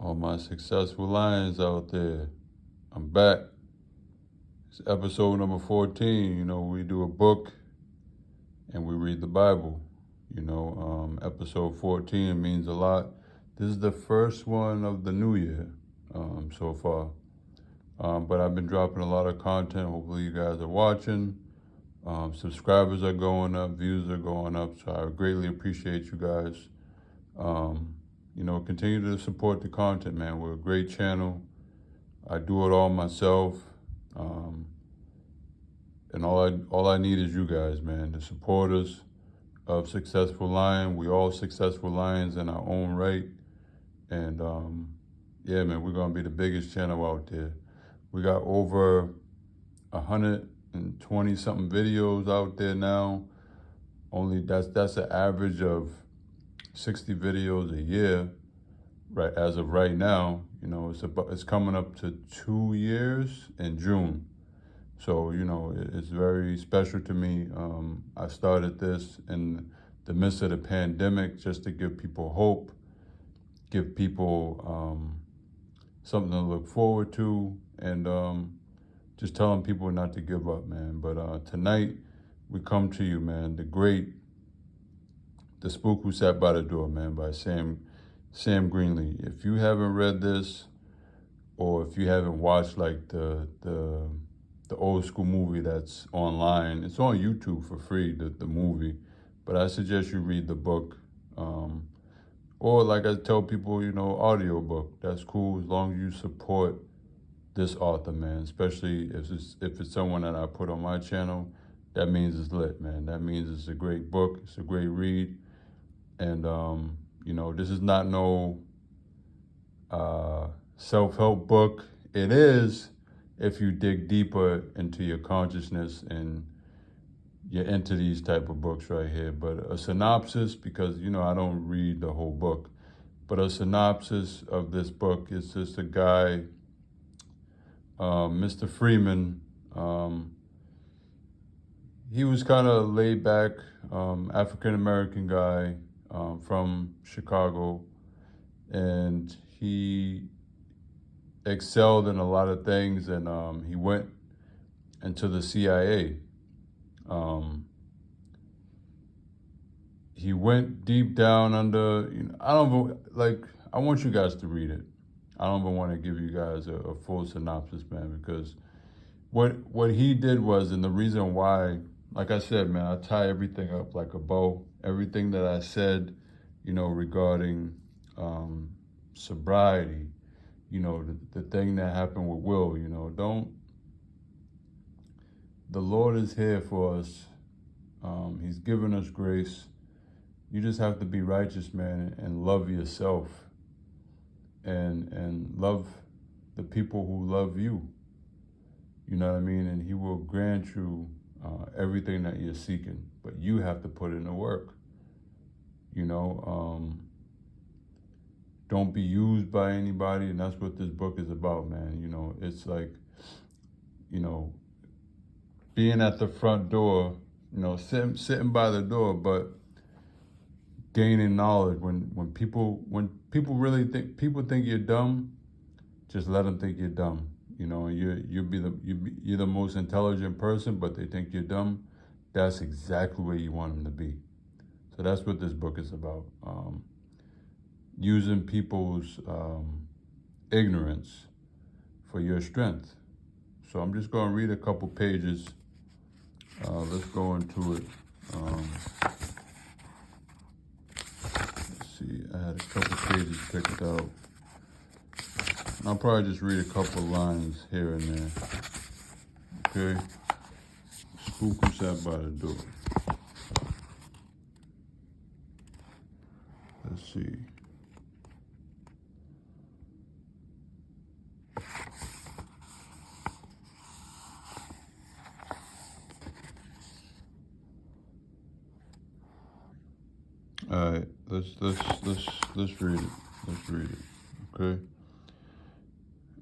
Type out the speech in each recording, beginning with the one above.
All my successful lions out there, I'm back. It's episode number 14. You know, we do a book and we read the Bible. You know, episode 14 means a lot. This is the first one of the new year so far. But I've been dropping a lot of content. Hopefully you guys are watching. Subscribers are going up, views are going up, so I greatly appreciate you guys. You know, continue to support the content, man. We're a great channel. I do it all myself. And all I need is you guys, man, the supporters of Successful Lion. We all successful lions in our own right. And yeah, man, we're gonna be the biggest channel out there. We got over 120 something videos out there now. Only that's an average of 60 videos a year, right? As of right now, you know, it's coming up to 2 years in June. So, you know, it's very special to me. I started this in the midst of the pandemic just to give people hope, give people something to look forward to, and just telling people not to give up, man. But tonight, we come to you, man, The Spook Who Sat by the Door, man, by Sam GREENLEE. If you haven't read this, or if you haven't watched like the old school movie that's online, it's on YouTube for free, the movie. But I suggest you read the book. Or like I tell people, you know, audio book. That's cool as long as you support this author, man. Especially if it's someone that I put on my channel, that means it's lit, man. That means it's a great book. It's a great read. And, you know, this is not no self-help book. It is if you dig deeper into your consciousness and you're into these type of books right here. But a synopsis, because, you know, I don't read the whole book, but a synopsis of this book is just a guy, Mr. Freeman. He was kind of laid back, African-American guy from Chicago, and he excelled in a lot of things, and he went into the CIA. He went deep down under, you know, I want you guys to read it. I don't even want to give you guys a full synopsis, man, because what he did was, and the reason why, like I said, man, I tie everything up like a bow. Everything that I said, you know, regarding sobriety, you know, the thing that happened with Will, you know, the Lord is here for us. He's given us grace. You just have to be righteous, man, and love yourself and love the people who love you. You know what I mean? And he will grant you everything that you're seeking, but you have to put in the work. You know, don't be used by anybody, and that's what this book is about, man. You know, it's like, you know, being at the front door, you know, sitting by the door, but gaining knowledge. When people really think you're dumb, just let them think you're dumb. You know, you're the most intelligent person, but they think you're dumb. That's exactly where you want them to be. So that's what this book is about. Using people's ignorance for your strength. So I'm just going to read a couple pages. Let's go into it. Let's see, I had a couple pages picked out. I'll probably just read a couple lines here and there. Okay? Spook Who Sat by the Door. Let's see. All right, let's read it. Let's read it. Okay.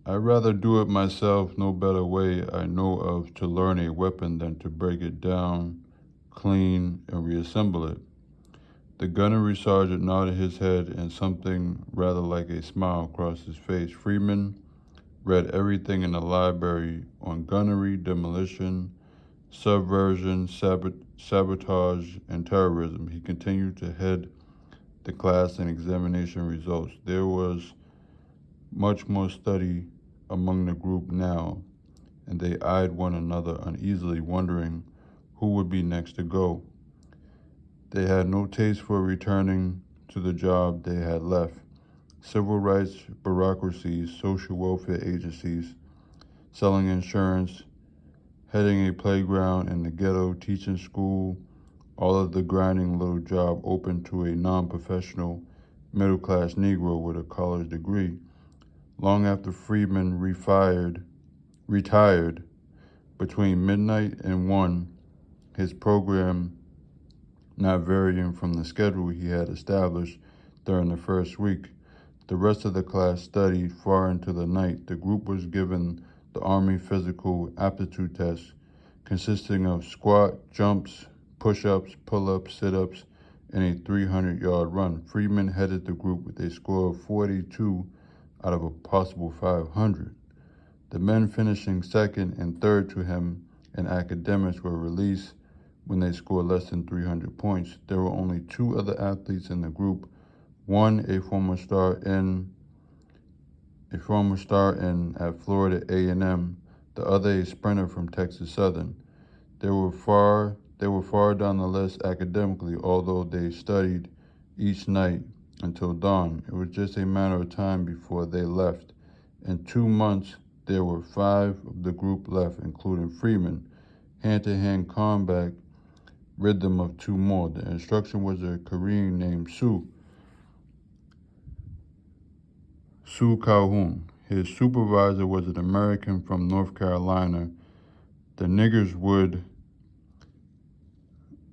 I'd rather do it myself, no better way I know of to learn a weapon than to break it down, clean, and reassemble it. The gunnery sergeant nodded his head and something rather like a smile crossed his face. Freeman read everything in the library on gunnery, demolition, subversion, sabotage, and terrorism. He continued to head the class and examination results. There was much more study among the group now, and they eyed one another uneasily, wondering who would be next to go. They had no taste for returning to the job they had left. Civil rights bureaucracies, social welfare agencies, selling insurance, heading a playground in the ghetto, teaching school, all of the grinding little job open to a non-professional middle-class Negro with a college degree. Long after Freeman retired between midnight and 1, his program not varying from the schedule he had established during the first week. The rest of the class studied far into the night. The group was given the Army Physical Aptitude Test, consisting of squat, jumps, push-ups, pull-ups, sit-ups, and a 300-yard run. Freeman headed the group with a score of 42 out of a possible 500. The men finishing second and third to him in academics were released when they scored less than 300 points. There were only 2 other athletes in the group, one a former star in at Florida A&M, the other a sprinter from Texas Southern. They were far down the list academically, although they studied each night until dawn. It was just a matter of time before they left. In 2 months, there were 5 of the group left, including Freeman. Hand-to-hand combat rid them of 2 more. The instructor was a Korean named Sue Calhoun. His supervisor was an American from North Carolina. The niggers would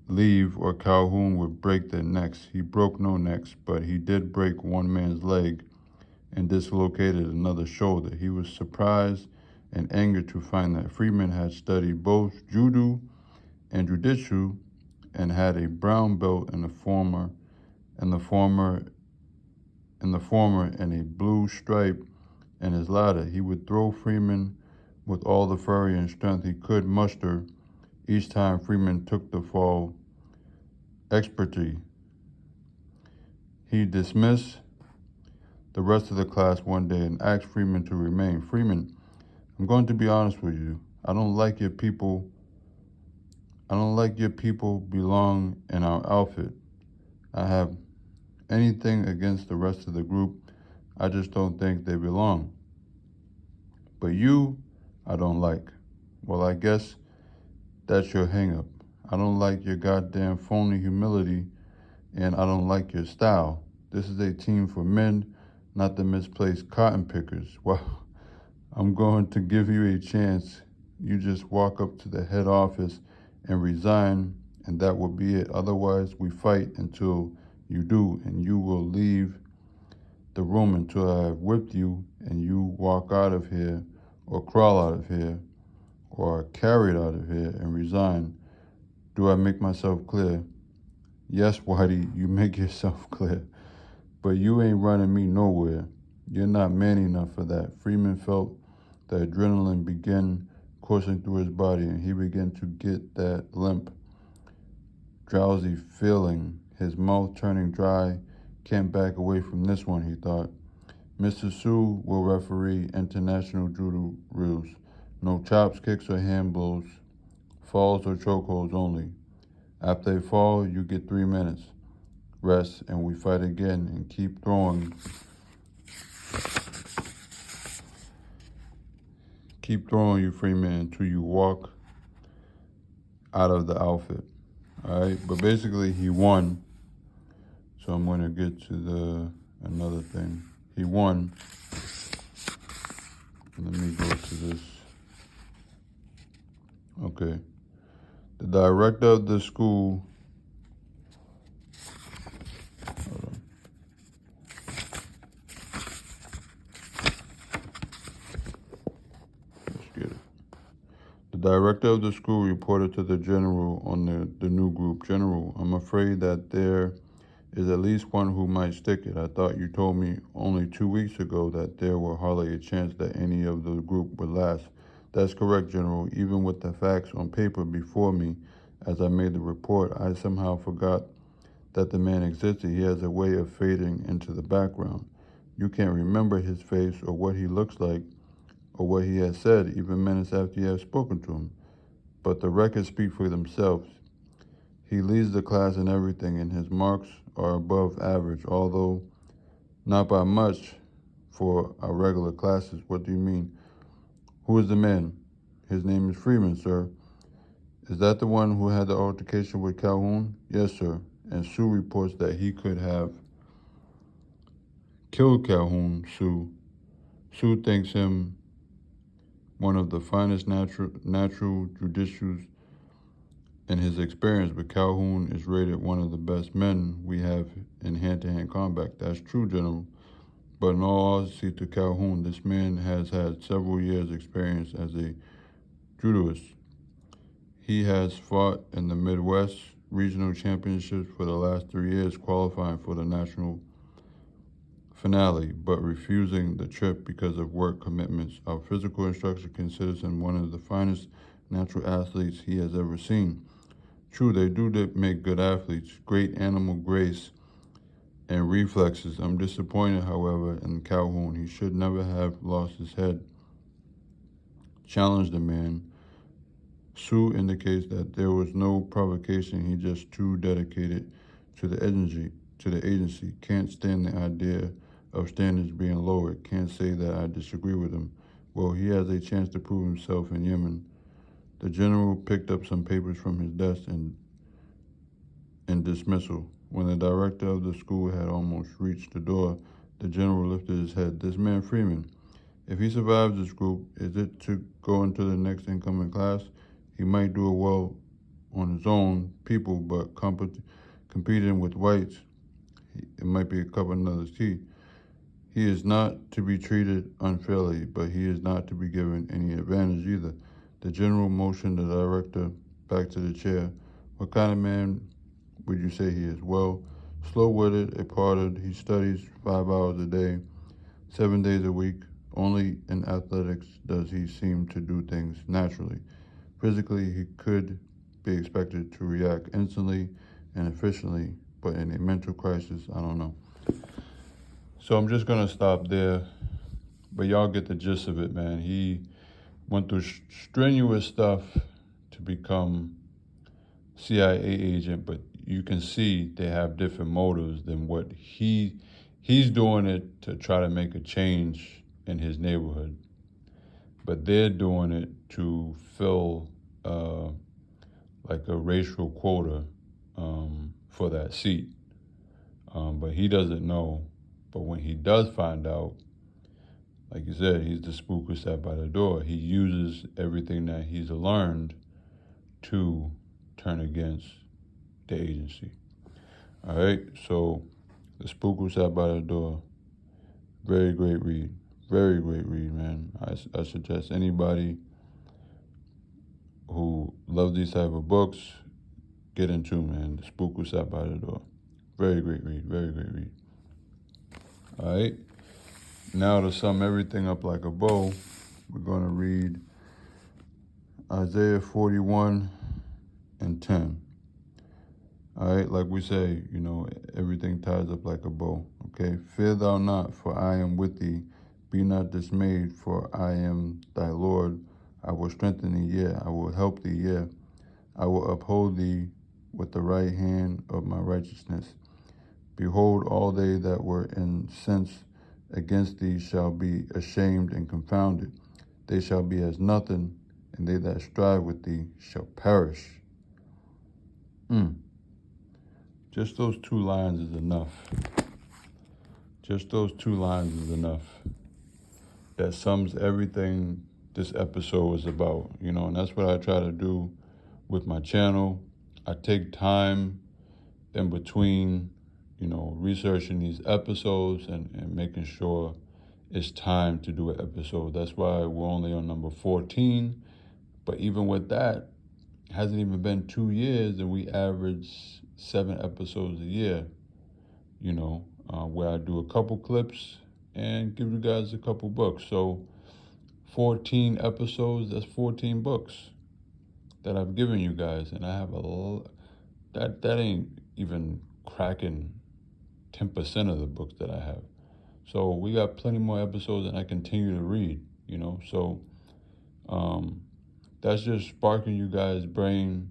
leave or Calhoun would break their necks. He broke no necks, but he did break one man's leg and dislocated another shoulder. He was surprised and angered to find that Freeman had studied both judo and jiu-jitsu and had a brown belt in the former and a blue stripe in his latter. He would throw Freeman with all the fury and strength he could muster. Each time Freeman took the fall expertly. He dismissed the rest of the class one day and asked Freeman to remain. Freeman, I'm going to be honest with you. I don't like your people belong in our outfit. I have anything against the rest of the group. I just don't think they belong. But you, I don't like. Well, I guess that's your hang-up. I don't like your goddamn phony humility, and I don't like your style. This is a team for men, not the misplaced cotton pickers. Well, I'm going to give you a chance. You just walk up to the head office and resign, and that will be it. Otherwise, we fight until you do, and you will leave the room until I have whipped you and you walk out of here or crawl out of here or carried out of here and resign. Do I make myself clear? Yes, Whitey, you make yourself clear. But you ain't running me nowhere. You're not man enough for that. Freeman felt the adrenaline begin coursing through his body, and he began to get that limp, drowsy feeling, his mouth turning dry. Can't back away from this one, he thought. Mr. Sue will referee international judo rules. No chops, kicks, or hand blows. Falls or chokeholds only. After a fall, you get 3 minutes. Rest, and we fight again, and keep throwing. Keep throwing, you Freeman, until you walk out of the outfit. All right, but basically he won. So I'm going to get to another thing. He won. Let me go to this. Okay. The director of the school. Hold on. Let's get it. The director of the school reported to the general on the new group. General, I'm afraid that there is at least one who might stick it. I thought you told me only 2 weeks ago that there were hardly a chance that any of the group would last. That's correct, General. Even with the facts on paper before me, as I made the report, I somehow forgot that the man existed. He has a way of fading into the background. You can't remember his face or what he looks like or what he has said, even minutes after you have spoken to him. But the records speak for themselves. He leads the class in everything, and his marks are above average, although not by much for our regular classes. What do you mean? Who is the man? His name is Freeman, sir. Is that the one who had the altercation with Calhoun? Yes, sir. And Sue reports that he could have killed Calhoun. Sue thinks him one of the finest natural judicials in his experience, but Calhoun is rated one of the best men we have in hand-to-hand combat. That's true, General. But in all honesty to Calhoun, this man has had several years' experience as a judoist. He has fought in the Midwest regional championships for the last 3 years, qualifying for the national finale, but refusing the trip because of work commitments. Our physical instructor considers him one of the finest natural athletes he has ever seen. True, they do make good athletes, great animal grace and reflexes. I'm disappointed, however, in Calhoun. He should never have lost his head. Challenge the man. Sue indicates that there was no provocation. He just too dedicated to the agency. Can't stand the idea of standards being lowered. Can't say that I disagree with him. Well, he has a chance to prove himself in Yemen. The general picked up some papers from his desk in dismissal. When the director of the school had almost reached the door, the general lifted his head. This man Freeman, if he survives this group, is it to go into the next incoming class? He might do it well on his own people, but competing with whites, it might be a cup of another tea. He is not to be treated unfairly, but he is not to be given any advantage either. The general motioned the director back to the chair. What kind of man would you say he is? Well, slow-witted, applauded. He studies 5 hours a day, 7 days a week. Only in athletics does he seem to do things naturally. Physically, he could be expected to react instantly and efficiently, but in a mental crisis, I don't know. So I'm just going to stop there, but y'all get the gist of it, man. He went through strenuous stuff to become CIA agent, but you can see they have different motives than what he's doing it to try to make a change in his neighborhood. But they're doing it to fill like a racial quota for that seat. But he doesn't know. But when he does find out, like you said, he's the spook who sat by the door. He uses everything that he's learned to turn against the agency. All right, so the spook who sat by the door, very great read. Very great read, man. I suggest anybody who loves these type of books, get into, man. The Spook who sat by the door. Very great read. Very great read. All right. Now to sum everything up like a bow, we're going to read Isaiah 41 and 10. All right, like we say, everything ties up like a bow. Okay, fear thou not, for I am with thee. Be not dismayed, for I am thy Lord. I will strengthen thee, yea, I will help thee, yea. I will uphold thee with the right hand of my righteousness. Behold, all they that were incensed against thee shall be ashamed and confounded. They shall be as nothing, and they that strive with thee shall perish. Just those 2 lines is enough. Just those 2 lines is enough. That sums everything this episode is about, and that's what I try to do with my channel. I take time in between, researching these episodes and making sure it's time to do an episode. That's why we're only on number 14. But even with that, it hasn't even been 2 years and we average 7 episodes a year. where I do a couple clips and give you guys a couple books. So 14 episodes, that's 14 books that I've given you guys. And I have that ain't even cracking 10% of the books that I have. So we got plenty more episodes and I continue to read, So that's just sparking you guys' brain,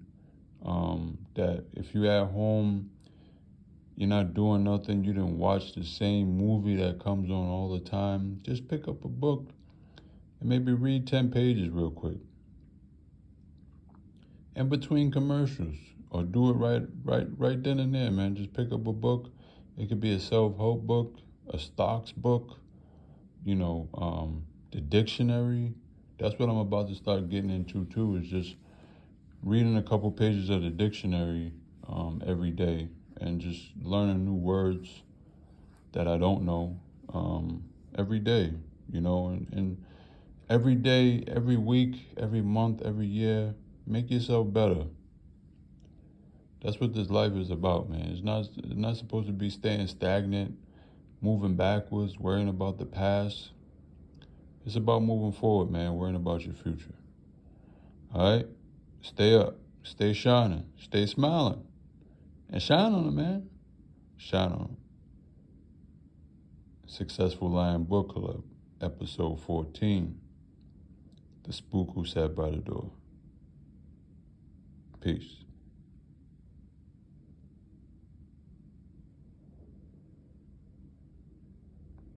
that if you're at home, you're not doing nothing, you didn't watch the same movie that comes on all the time, just pick up a book and maybe read 10 pages real quick. In between commercials, or do it right then and there, man. Just pick up a book. It could be a self-help book, a stocks book, the dictionary. That's what I'm about to start getting into too, is just reading a couple pages of the dictionary every day and just learning new words that I don't know every day, and every day, every week, every month, every year, make yourself better. That's what this life is about, man. It's not supposed to be staying stagnant, moving backwards, worrying about the past. It's about moving forward, man, worrying about your future. All right? Stay up, stay shining, stay smiling, and shine on it, man. Shine on it. Successful Lion Book Club, episode 14. The Spook Who Sat by the Door. Peace.